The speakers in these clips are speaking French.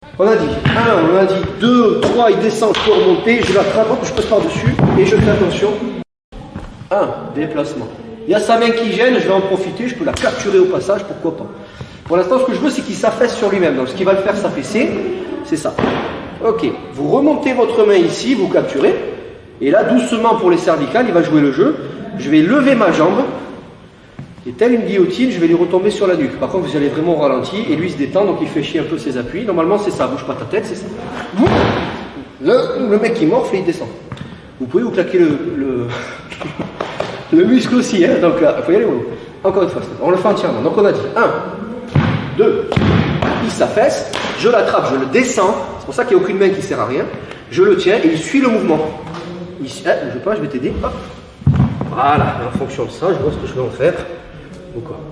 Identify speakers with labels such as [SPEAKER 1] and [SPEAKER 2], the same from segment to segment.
[SPEAKER 1] On a dit 1, on a dit 2, 3, il descend, je peux remonter, je l'attrape, je passe par-dessus et je fais attention. 1, déplacement. Il y a sa main qui gêne, je vais en profiter, je peux la capturer au passage, pourquoi pas. Pour l'instant, ce que je veux, c'est qu'il s'affaisse sur lui-même. Donc, ce qui va le faire s'affaisser, c'est ça. Ok, vous remontez votre main ici, vous capturez. Et là, doucement pour les cervicales, il va jouer le jeu. Je vais lever ma jambe. Et telle une guillotine, je vais lui retomber sur la nuque. Par contre, vous allez vraiment au ralenti et lui se détend, donc il fait chier un peu ses appuis. Normalement, c'est ça, bouge pas ta tête, c'est ça. Le mec qui morfle et il descend. Vous pouvez vous claquer le muscle aussi, hein, donc il faut y aller au bout. Encore une fois, on le fait entièrement. Donc on a dit 1, 2, il s'affaisse, je l'attrape, je le descends. C'est pour ça qu'il n'y a aucune main qui sert à rien. Je le tiens et il suit le mouvement. Ici, je sais pas, je vais t'aider. Hop. Voilà, et en fonction de ça, je vois ce que je vais en faire.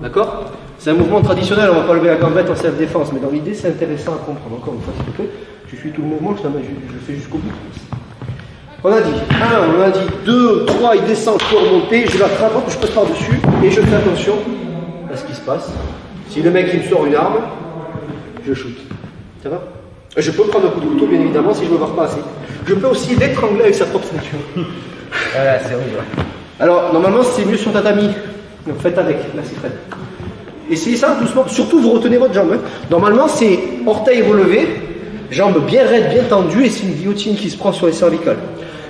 [SPEAKER 1] D'accord? C'est un mouvement traditionnel, on ne va pas lever la gambette en self-défense, mais dans l'idée, c'est intéressant à comprendre. Encore une fois, s'il te plaît, tu suis tout le mouvement, je le fais jusqu'au bout. On a dit 1, on a dit 2, 3, il descend, je peux remonter, je l'attrape, je passe par-dessus et je fais attention à ce qui se passe. Si le mec il me sort une arme, je shoot. Ça va? Je peux prendre un coup de couteau, bien évidemment, si je ne me barre pas assez. Je peux aussi l'étrangler avec sa propre ceinture. Voilà, c'est horrible. Alors, normalement, c'est mieux sur tatami. Donc, faites avec. Merci, Fred. Essayez ça doucement. Surtout, vous retenez votre jambe. Hein. Normalement, c'est orteil relevé, jambes bien raides, bien tendues, et c'est une guillotine qui se prend sur les cervicales.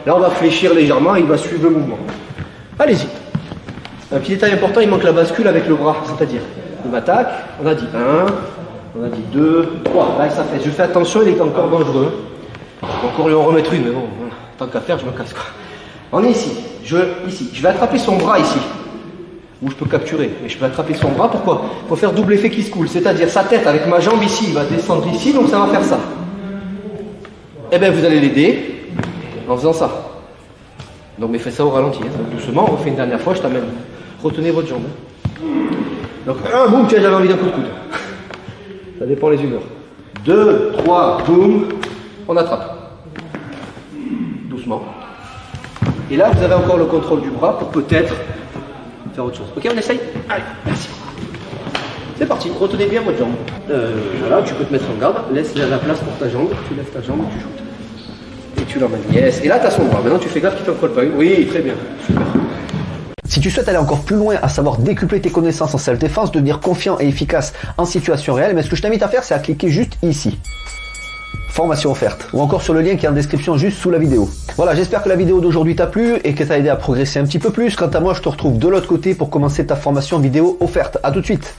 [SPEAKER 1] Là, on va fléchir légèrement et il va suivre le mouvement. Allez-y. Un petit détail important, il manque la bascule avec le bras. C'est-à-dire, on attaque, on a dit 1, on a dit 2, 3. Là, ça fait. Je fais attention, il est encore dangereux. Je peux encore lui en remettre une, mais bon, tant qu'à faire, je me casse quoi. On est ici. Je vais attraper son bras ici. Où je peux capturer. Mais je peux attraper son bras. Pourquoi? Il faut faire double effet qui se coule. C'est-à-dire sa tête avec ma jambe ici, il va descendre ici, donc ça va faire ça. Eh bien, vous allez l'aider en faisant ça. Donc, mais faites ça au ralenti. Hein. Donc, doucement, on refait une dernière fois, je t'amène. Retenez votre jambe. Donc, 1, boum, tiens, j'avais envie d'un coup de coude. Ça dépend les humeurs. 2, 3, boum, on attrape. Doucement. Et là, vous avez encore le contrôle du bras pour peut-être faire autre chose. Ok, on essaye? Allez, merci. C'est parti, retenez bien votre jambe. Voilà, tu peux te mettre en garde, laisse la place pour ta jambe, tu lèves ta jambe, tu shootes. Et tu l'emmènes. Yes. Et là, tu as son bras. Maintenant, tu fais gaffe qu'il ne te colle pas. Oui, très bien. Super.
[SPEAKER 2] Si tu souhaites aller encore plus loin, à savoir décupler tes connaissances en self-défense, devenir confiant et efficace en situation réelle, mais ce que je t'invite à faire, c'est à cliquer juste ici. Formation offerte, ou encore sur le lien qui est en description juste sous la vidéo. Voilà, j'espère que la vidéo d'aujourd'hui t'a plu et que t'a aidé à progresser un petit peu plus. Quant à moi, je te retrouve de l'autre côté pour commencer ta formation vidéo offerte. À tout de suite.